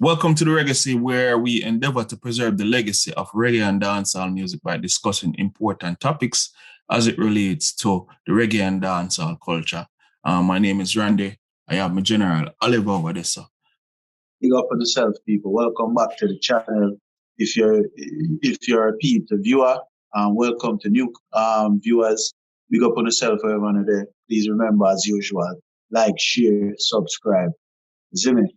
Welcome to the Reggaecy, where we endeavor to preserve the legacy of reggae and dancehall music by discussing important topics as it relates to the reggae and dancehall culture. My name is Randy. I have my General Oliver over there, sir. Big up on yourself, people. Welcome back to the channel. If you're a repeat viewer, welcome to new viewers. Big up on yourself, everyone there. Please remember, as usual, like, share, subscribe. See me?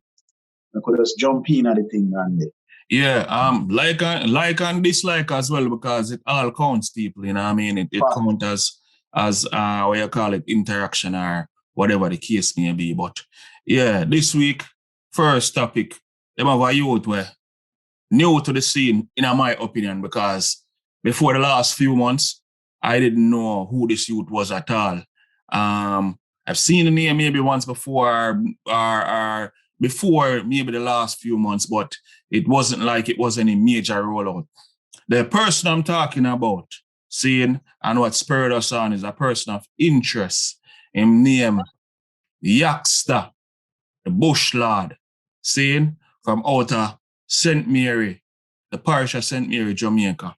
I could just jump in at the thing, Randy. Yeah, like and dislike as well, because it all counts, people. You know what I mean? It counts as what you call it, interaction or whatever the case may be. But yeah, this week, first topic, them have a youth were new to the scene, in my opinion, because before the last few months, I didn't know who this youth was at all. I've seen the name maybe once before, or before maybe the last few months, but it wasn't like it was any major rollout. The person I'm talking about, seeing and what spurred us on, is a person of interest. Him name Yaksta, the Bush Lord, seeing from outer St. Mary, the parish of St. Mary, Jamaica.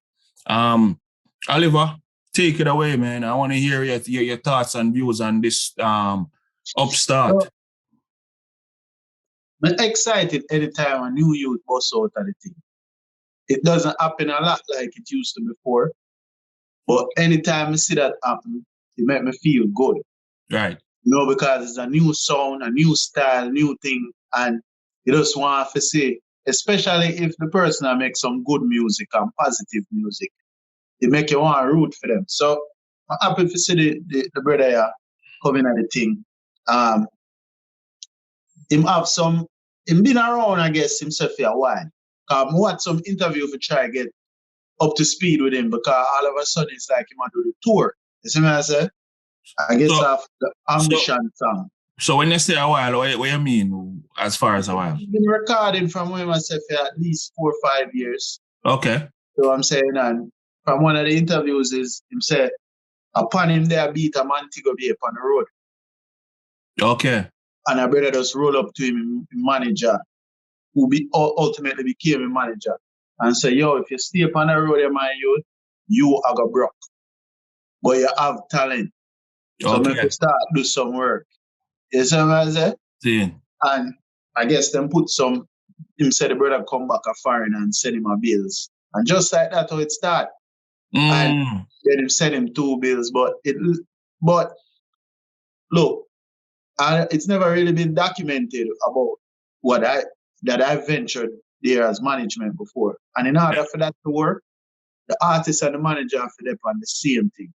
Oliver, take it away, man. I want to hear your thoughts and views on this upstart. I'm excited anytime a new youth busts out of the thing. It doesn't happen a lot like it used to before, but anytime I see that happen, it makes me feel good. Right. Because it's a new sound, a new style, new thing, and you just want to see, especially if the person makes some good music and positive music, it make you want to root for them. So I'm happy to see the brother here coming at the thing. Him been around, I guess, himself for a while. I watched some interview to try to get up to speed with him, because all of a sudden it's like he might do the tour. You see what I said? I guess the ambition song. So when you say a while, what you mean as far as a while? He's been recording from him myself for at least 4 or 5 years. Okay. So I'm saying, and from one of the interviews is him said, upon him there beat a man to go be upon the road. Okay. And a brother just roll up to him, manager, who ultimately became a manager, and say, yo, if you stay upon the road, my youth, you are go broke. But you have talent. So Okay. make you start do some work. You see what I say? See. And I guess them put some, him said the brother come back a foreign and send him a bills. And just like that how it start. And then him send him 2 bills. But look, it's never really been documented about that I ventured there as management before. And in order for that to work, the artist and the manager have to depend on the same thing.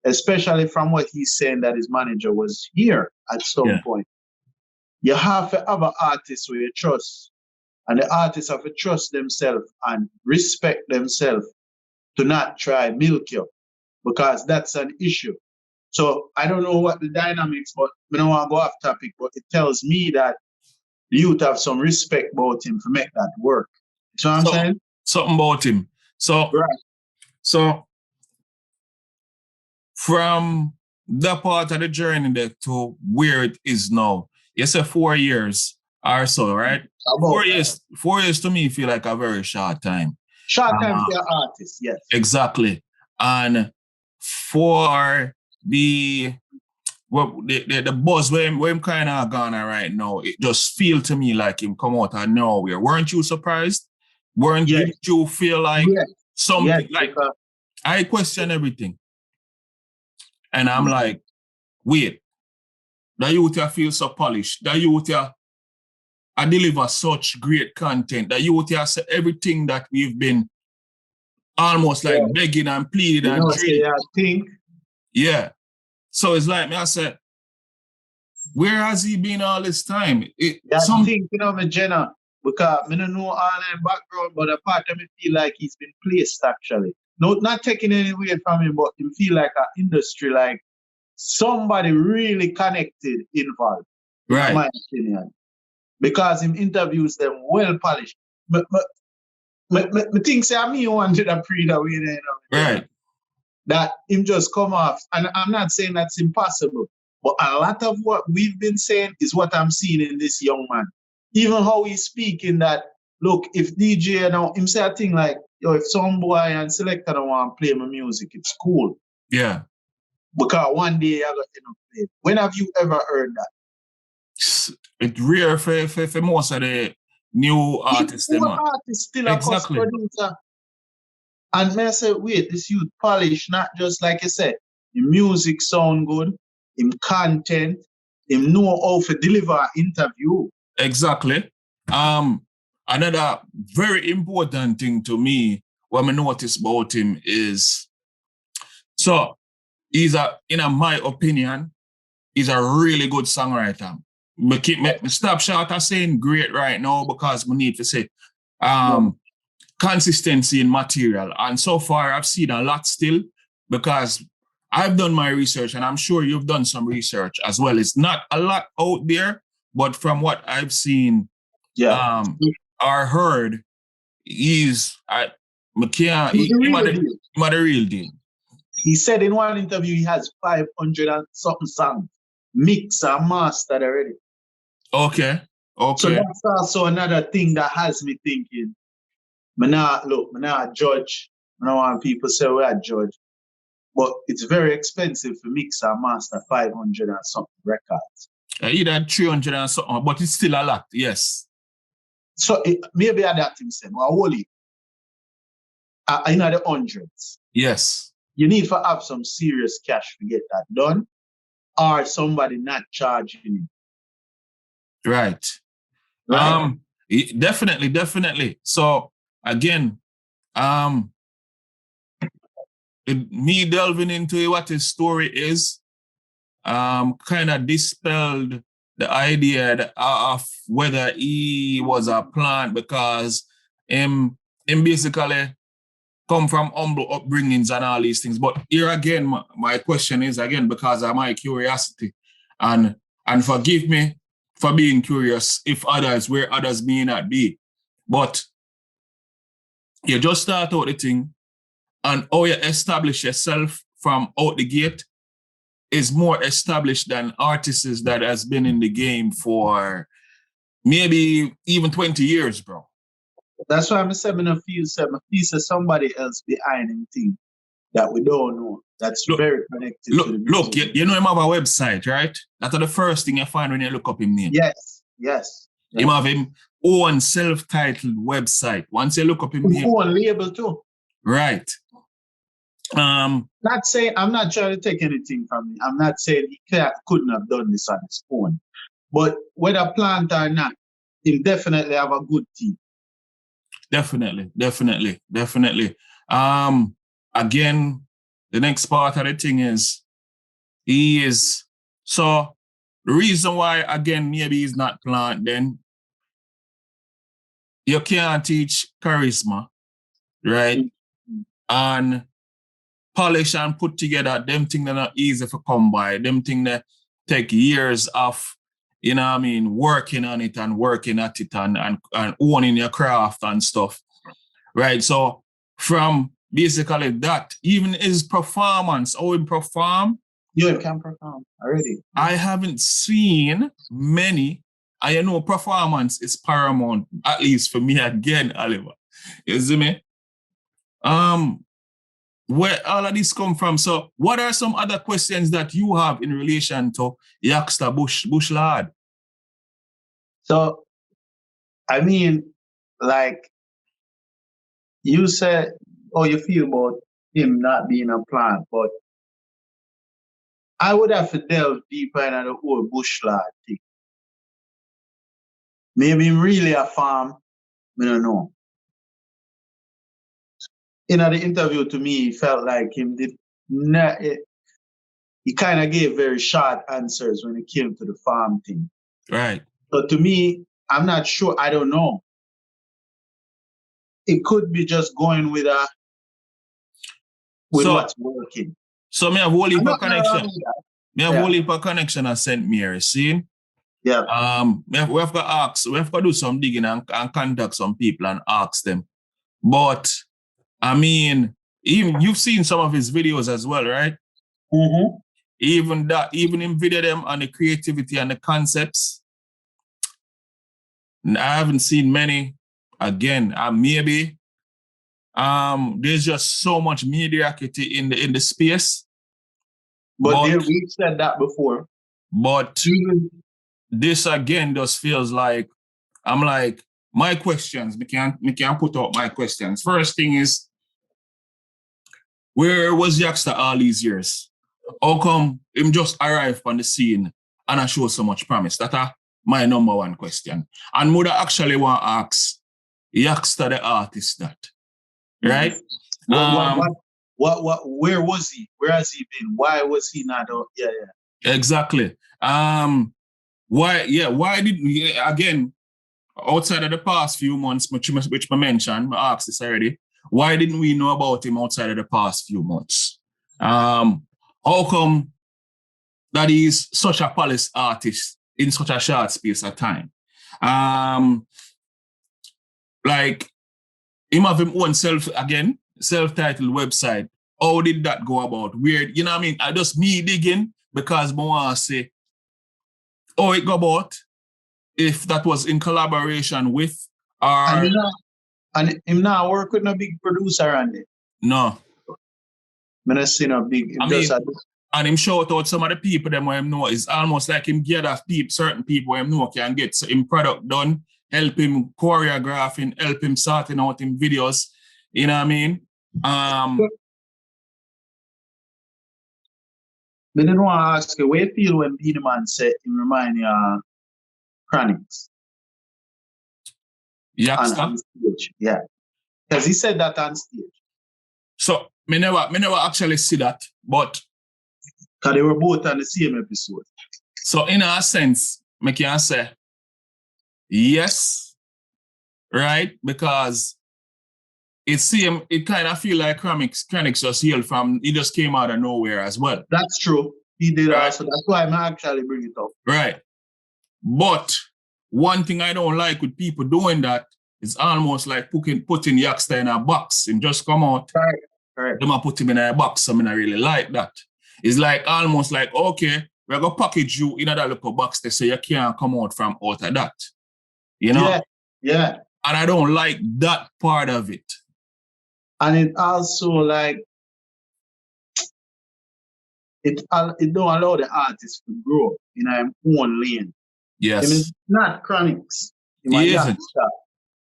Especially from what he's saying that his manager was here at some point. You have to have an artist who you trust. And the artists have to trust themselves and respect themselves to not try milk you, because that's an issue. So I don't know what the dynamics, but I don't want to go off topic, but it tells me that the youth have some respect about him to make that work. You know what I'm saying? Something about him. So, right. So from that part of the journey there to where it is now, you say 4 years or so, right? 4 years. 4 years to me feel like a very short time. Short time for your artist, yes. Exactly. And for the buzz where him kind of gone right now, it just feel to me like him come out of nowhere. Weren't you surprised? Did you feel like something like I question everything? And I'm like, wait, the youth feel so polished. The youth I deliver such great content. The youth say everything that we've been almost like begging and pleading and dreaming. Yeah. So it's like me, I said, where has he been all this time? Thing, me, Jenna, because I don't know all that background, but a part of me feel like he's been placed actually. No, not taking any away from him, but him feel like an industry, like somebody really connected involved. Right. In my opinion. Because him interviews them well polished. But me think say me wanted a pre that way, right. That him just come off. And I'm not saying that's impossible, but a lot of what we've been saying is what I'm seeing in this young man. Even how he's speaking that, look, if DJ now, him say a thing like, yo, if some boy and selector don't want to play my music, it's cool. Yeah. Because one day I got to end up playing. When have you ever heard that? It's rare for most of the new artists. New artists still exactly. A producer. And I say, wait, this youth polish, not just like you said, the music sound good, him content, him know how to deliver an interview. Exactly. Another very important thing to me, what I notice about him is, so he's in my opinion, he's a really good songwriter. Me stop short of saying great right now because we need to say consistency in material. And so far I've seen a lot still because I've done my research and I'm sure you've done some research as well. It's not a lot out there, but from what I've seen or heard, he's the real deal. He said in one interview he has 500 and something songs mixed and mastered already. Okay. So that's also another thing that has me thinking, I'm not judge. I don't want people to say we are judge. But it's very expensive to mix and master 500 and something records. Either 300 and something, but it's still a lot, yes. So maybe that thing said, well, holy, in the hundreds. Yes. You need to have some serious cash to get that done, or somebody not charging you. Right. Definitely. So again, me delving into what his story is, kind of dispelled the idea of whether he was a plant because him basically come from humble upbringings and all these things. But here again, my question is again because of my curiosity, and forgive me for being curious if others where others may not be, but you just start out the thing, and how you establish yourself from out the gate is more established than artists that has been in the game for maybe even 20 years, bro. That's why I'm saying I feel somebody else behind him thing that we don't know. That's very connected to the music. You know him have a website, right? That's the first thing you find when you look up him name. Yes. Him have him own self-titled website. Once you look up him name. Own label too. Right. Not saying I'm not trying to take anything from him. I'm not saying he couldn't have done this on his own. But whether plant or not, he'll definitely have a good team. Definitely. Again, the next part of the thing is so the reason why again maybe he's not plant, then you can't teach charisma, right? Mm-hmm. And polish and put together them things that are not easy to come by, them things that take years of, you know what I mean, working on it and working at it and owning your craft and stuff, right? So from basically that, even his performance, how he perform. You can perform already. I haven't seen many. I know performance is paramount, at least for me again, Oliver. You see me? Where all of this come from. So what are some other questions that you have in relation to Yaksta Bush Lad? So, I mean, like you said, how you feel about him not being a plant, but I would have to delve deeper into the whole Bush Lad thing. Maybe really a farm, I don't know. In the interview to me, it felt like him did not, he kind of gave very short answers when it came to the farm thing. Right. So to me, I'm not sure, I don't know. It could be just going with what's working. So me have whole heap of connection. Me have whole heap of connection at St. Mary, see? Yeah. We have to ask, we have to do some digging and contact some people and ask them. But I mean, even you've seen some of his videos as well, right? Mm-hmm. Even in video them on the creativity and the concepts, I haven't seen many. Again, maybe there's just so much mediocrity in the space. But we've said that before. But this again just feels like I'm like my questions. We can put out my questions. First thing is, where was Yaksta all these years? How come him just arrived on the scene and I show so much promise? That's my number one question. And would I actually want to ask Yaksta the artist that, right? Where was he? Where has he been? Why was he not? Yeah. Exactly. Why did we, again, outside of the past few months, which I mentioned, I asked this already, why didn't we know about him outside of the past few months? How come that he's such a palace artist in such a short space of time? Like, him have him own self-titled website. How did that go about? Weird, you know what I mean? I just me digging because I want to say, how it go about, if that was in collaboration with our... And him now work with no big producer on it. No. I'm not seeing a big... And him shout out some of the people them where him know. It's almost like him gather certain people where him know can get him product done, help him choreographing, help him sorting out him videos. You know what I mean? I didn't want to ask you, what you feel when Beenie Man said he remind you of Chronics? Yaksta? On stage, yeah. Because he said that on stage. So, me never actually see that, but... Because they were both on the same episode. So, in a sense, I can say, yes, right? Because it kind of feel like Chronics just healed from, he just came out of nowhere as well. That's true. He did also. That's why I'm actually bring it up. Right. But one thing I don't like with people doing that is almost like putting Yaksta in a box and just come out. Right. Them put him in a box. So I mean, I really like that. It's like almost like, okay, we're going to package you in that little box there so you can't come out from out of that. You know? Yeah. And I don't like that part of it. And it also like, it don't allow the artist to grow in their own lane. Yes. It's not Chronics. He isn't.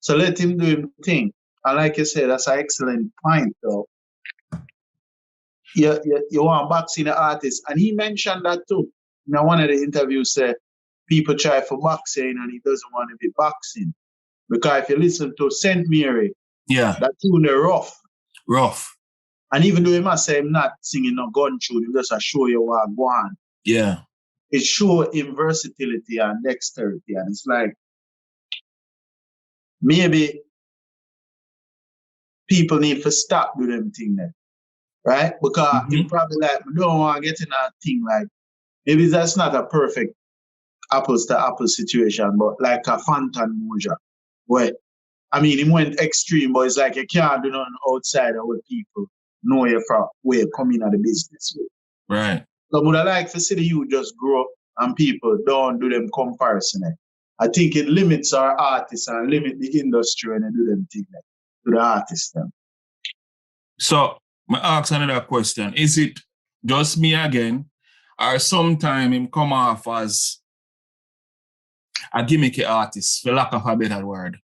So let him do his thing. And like you said, that's an excellent point though. You want boxing the artist. And he mentioned that too. In one of the interviews said people try for boxing and he doesn't want to be boxing. Because if you listen to St. Mary, that tune is rough. And even though he must say I'm not singing no gun tune, he just show you what go on. Yeah. It shows him versatility and dexterity. And it's like, maybe people need to stop doing them thing then. Right? Because he probably like, we don't want to get in that thing like, maybe that's not a perfect apples to apples situation, but like a Phantom Moja, where, I mean, he went extreme, but it's like you can't do nothing outside of what people know you from where you come in at the business with. Right. So would I like to see the youth just grow and people don't do them comparison. I think it limits our artists and limit the industry when they do them thing to the artists then. So, I ask another question. Is it just me again, or sometime him come off as a gimmicky artist, for lack of a better word?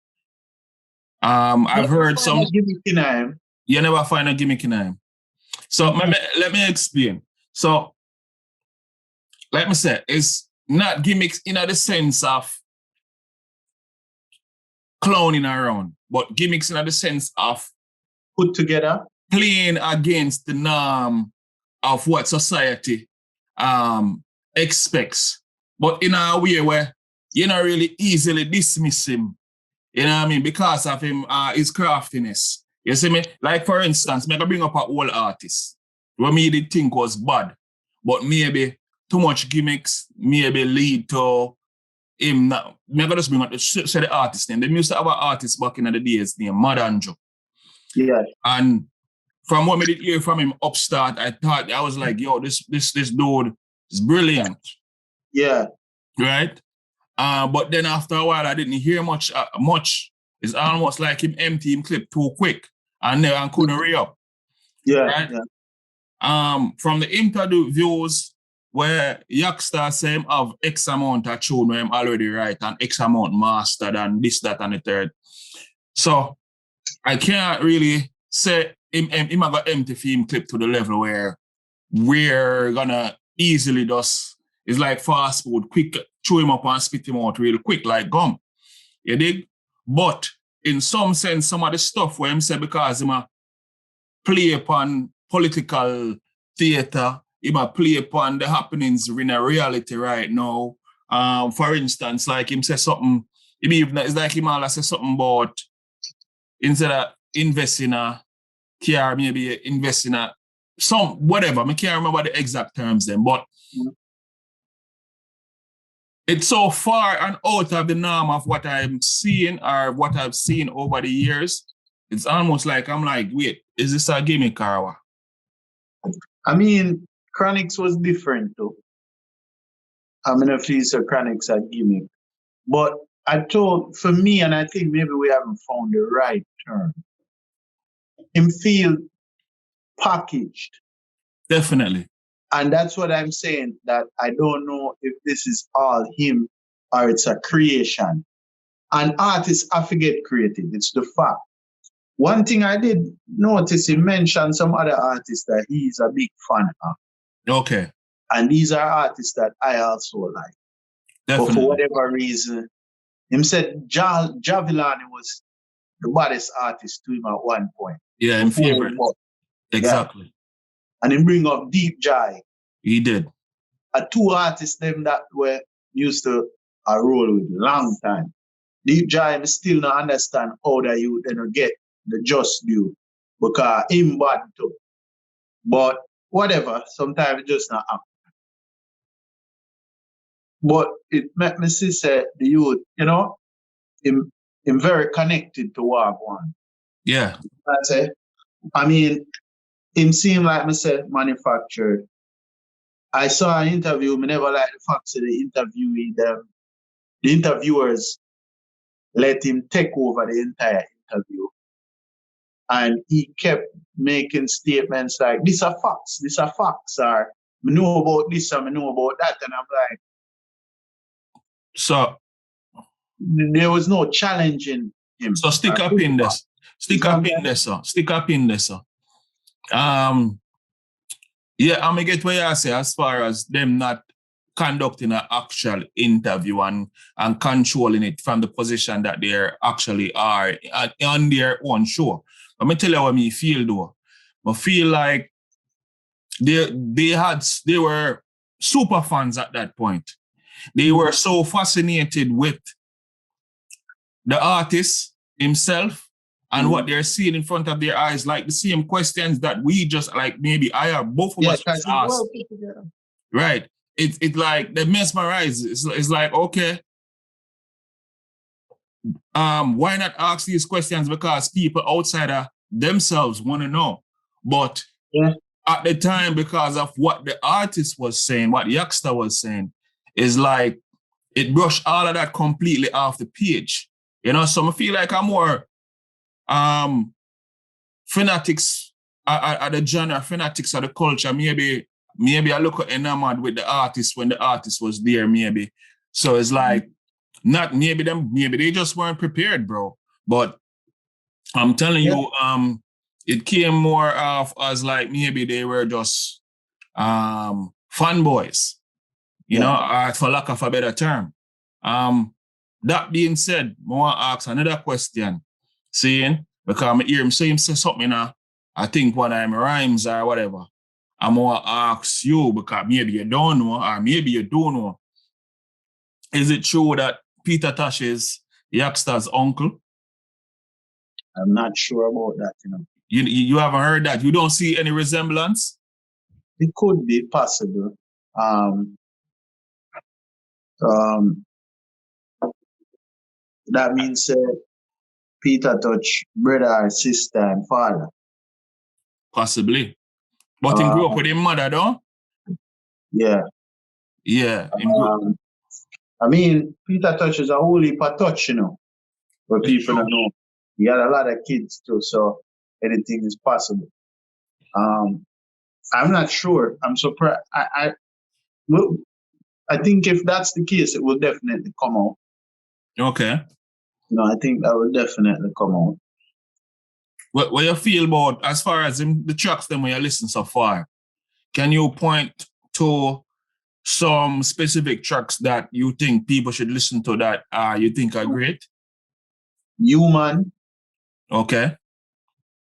I've heard some... You never find a gimmick in him. So, let me explain. So, let me say, it's not gimmicks in the sense of clowning around, but gimmicks in the sense of put together, playing against the norm of what society expects, but in a way where you not really easily dismiss him, you know what I mean, because of him his craftiness. You see me? Like for instance, maybe bring up an old artist where me did think was bad, but maybe too much gimmicks maybe lead to him now. Maybe just bring up say the artist name. They used to have an artist back in the days named Madanjo. Yeah. And from what I did hear from him upstart, I was like, yo, this dude is brilliant. Yeah. Right? But then after a while, I didn't hear much. It's almost like him empty him clip too quick and couldn't re-up. Yeah, right? yeah. From the interviews where Yaksta say him have X amount of tune where him already write and X amount mastered and this, that, and the third. So I can't really say him have got empty film clip to the level where we're gonna easily just, it's like fast food, quick, chew him up and spit him out real quick like gum. You dig? But in some sense, some of the stuff where him say because him a play upon political theater, him a play upon the happenings in a reality right now. For instance, like him say something, it's like him all say something about instead of investing a car, maybe investing a some whatever. I can't remember the exact terms then, but it's so far and out of the norm of what I'm seeing or what I've seen over the years. It's almost like I'm like, wait, is this a gimmick or what? I mean, Chronics was different though. I mean, if he's a Chronics a gimmick. But for me, and I think maybe we haven't found the right term, him feel packaged. Definitely. And that's what I'm saying, that I don't know if this is all him or it's a creation. An artist, I forget creative, it's the fact. One thing I did notice, he mentioned some other artists that he's a big fan of. Okay. And these are artists that I also like. Definitely. But for whatever reason, him said Javilani was the baddest artist to him at one point. Yeah, in favorite. Exactly. Yeah. And he bring up Deep Jai. He did. Two artists them that were used to roll with long time. Deep Jai, I still not understand how that you then get the just due because him bad too. But whatever, sometimes it just not happen. But it make me see say the youth, him very connected to Wagwan. Yeah. That's it. I mean, him seem like me say manufactured. I saw an interview, me never like the fact that the interviewers let him take over the entire interview. And he kept making statements like, these are facts, or I know about this and I know about that. And I'm like, so there was no challenging him. So stick up in this. Stick up in this, sir. Stick up in this, sir. Yeah, I'm gonna get what you say as far as them not conducting an actual interview and controlling it from the position that they actually are on their own show. Let me tell you what me feel though. I feel like they were super fans at that point. They were so fascinated with the artist himself and what they're seeing in front of their eyes, like the same questions that we just like maybe both of us just asked. Right. It's like they mesmerize. It's like, okay, why not ask these questions? Because people outside of themselves want to know. But at the time, because of what the artist was saying, what Yaksta was saying, is like it brushed all of that completely off the page. So I feel like I'm more fanatics at the genre, fanatics of the culture. Maybe I look enamored with the artist when the artist was there, maybe. So it's like, not maybe they just weren't prepared, bro. But I'm telling you, it came more off as like maybe they were just fanboys, or for lack of a better term. That being said, I want to ask another question. Because I hear him say something, I think one of my rhymes or whatever. I'm going to ask you, because maybe you don't know, or maybe you do know. Is it true that Peter Tosh is Yaksta's uncle? I'm not sure about that, You haven't heard that? You don't see any resemblance? It could be possible. That means Peter Tosh, brother, sister, and father. Possibly. But he grew up with his mother, though? Yeah. Yeah. I mean, Peter Touch is a whole heap of touch, you know, but people don't know. He had a lot of kids too, so anything is possible. I'm not sure. I'm surprised. Well, I think if that's the case, it will definitely come out. Okay. You know, I think that will definitely come out. What you feel about, as far as the tracks them when you listen so far, can you point to some specific tracks that you think people should listen to that you think are great? Human. Okay.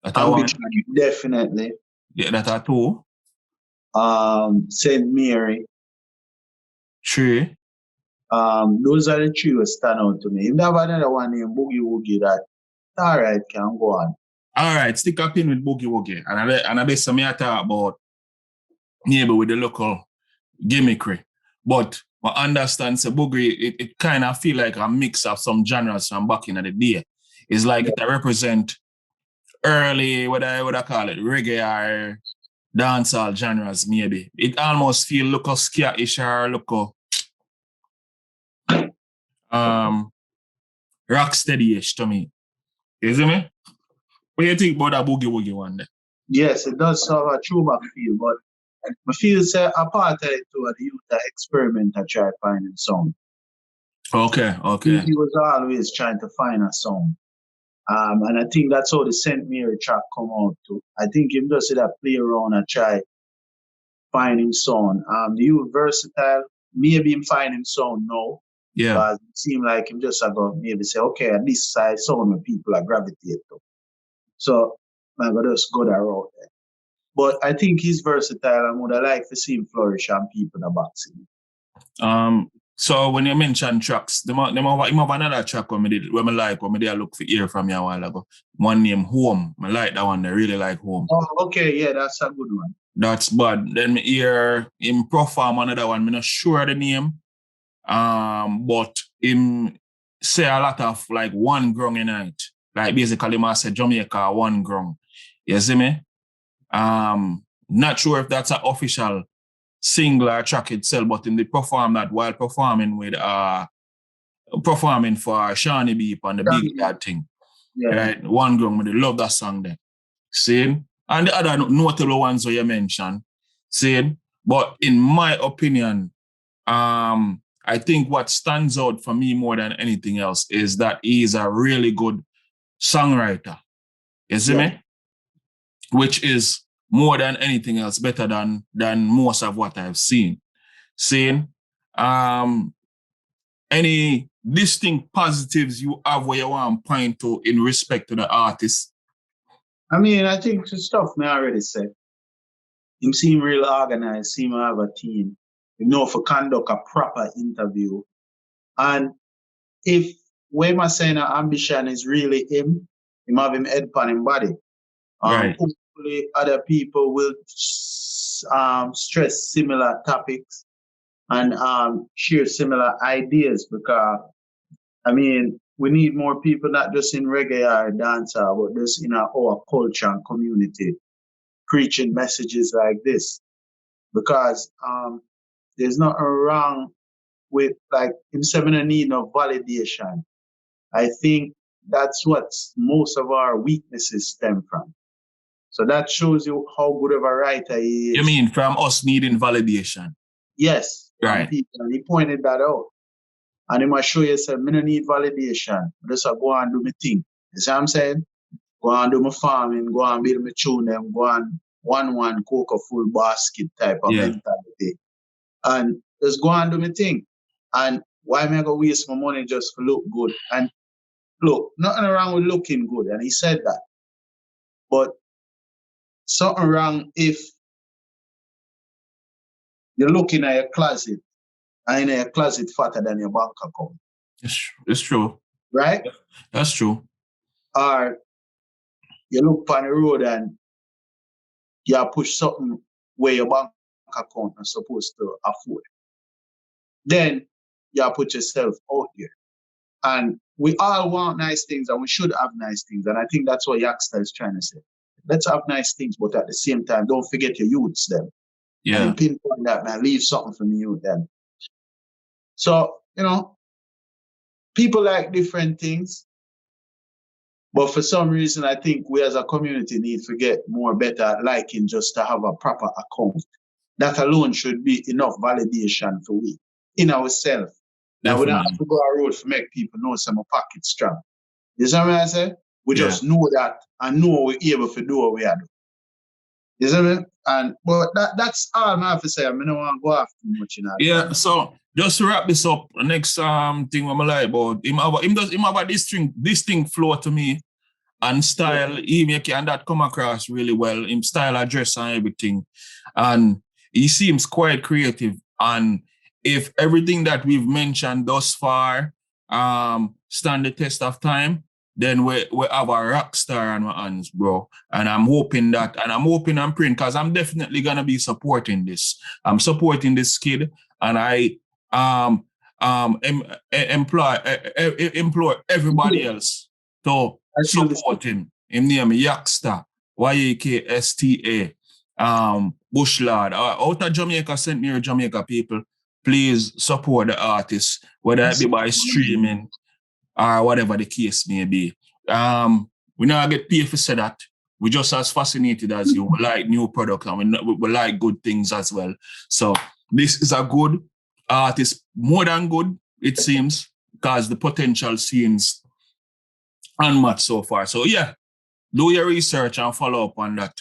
That Ambition, definitely. Yeah, that are two. St. Mary. Three. Those are the three that stand out to me. If there was another one named Boogie Woogie that, all right, can go on. All right, stick up in with Boogie Woogie. And I bet some I talk about maybe with the local gimmickry. But I understand so Boogie, it kind of feel like a mix of some genres from back in the day. It's like it represent early, what I call it, reggae or dancehall genres, maybe. It almost feel look ska-ish or look rock steady-ish to me. You see me? What do you think about that Boogie Woogie one there? Yes, it does have a throwback feel, but I feel say a part of it too, the youth that experiment to try finding sound. Okay. He was always trying to find a sound. And I think that's how the St. Mary track come out too. I think him just that play around and try finding sound. The youth versatile, maybe him finding sound now. Yeah. But it seemed like him just go maybe say, okay, at this side sound where people are gravitate to. So I'm gonna just go that route there. But I think he's versatile and would I like to see him flourish on people in the boxing. So when you mention tracks, them have another track when I look for ear from you a while ago. One named Home. I like that one. I really like Home. Oh, okay, yeah, that's a good one. That's bad. Then me hear him perform another one. I'm not sure the name. But him say a lot of like one grung in it. Like basically I say Jamaica one grung. You see me? Not sure if that's an official single track itself, but in the perform that while performing with performing for Shawnee Beep and the Big Dad thing. Yeah. Right? One grung, I love that song there. See? And the other notable ones that you mentioned. See? But in my opinion, I think what stands out for me more than anything else is that he is a really good songwriter. You see me? Which is more than anything else better than most of what I've seen. Seeing any distinct positives you have where you want to point to in respect to the artist? I mean, I think the stuff I already said. Him seem real organized, seem to have a team. You know, for conduct a proper interview. And if where am saying ambition is really him have him head pan him body. Right. Hopefully other people will stress similar topics and share similar ideas because I mean we need more people not just in reggae or dancehall, but just in our culture and community preaching messages like this. Because there's nothing wrong with like him saying a need of validation. I think that's what most of our weaknesses stem from. So that shows you how good of a writer he is. You mean from us needing validation? Yes. Right. And he pointed that out. And he must show you, say, I don't need validation. I just go and do my thing. You see what I'm saying? Go and do my farming, go and build my tune them, go and one cook a full basket type of mentality. And just go and do my thing. And why am I going to waste my money just to look good? And look, nothing wrong with looking good. And he said that. But something wrong if you're looking at your closet and in your closet fatter than your bank account. It's true. Right? That's true. Or you look on the road and you push something where your bank account is supposed to afford. Then you put yourself out here. And we all want nice things and we should have nice things. And I think that's what Yaksta is trying to say. Let's have nice things, but at the same time, don't forget your youths then. Yeah. And pinpoint that, man, leave something for the youth then. So you know, people like different things. But for some reason, I think we as a community need to get more better at liking just to have a proper account. That alone should be enough validation for we in ourselves. That we don't have to go a road to make people know some pocket strong. You see what I say? We just know that and know we're able to do what we are doing. You see what I mean? But that's all I have to say. I don't want to go after too much in that. Yeah, so just to wrap this up, the next thing I'm like about him have a distinct flow to me and style. He make it, and that come across really well. Him style, address, and everything, and he seems quite creative. And if everything that we've mentioned thus far stand the test of time, then we have a rock star on our hands, bro. And I'm hoping and praying, because I'm definitely gonna be supporting this. I'm supporting this kid, and I implore everybody else to support him. Him name Yaksta, Yaksta, Bushlard. Out of Jamaica, St. Mary, Jamaica people, please support the artist, whether it be by streaming or whatever the case may be. We not get paid for say that. We're just as fascinated as you. We like new product, and we like good things as well. So this is a good artist, more than good, it seems, because the potential seems unmatched so far. So yeah, do your research and follow up on that.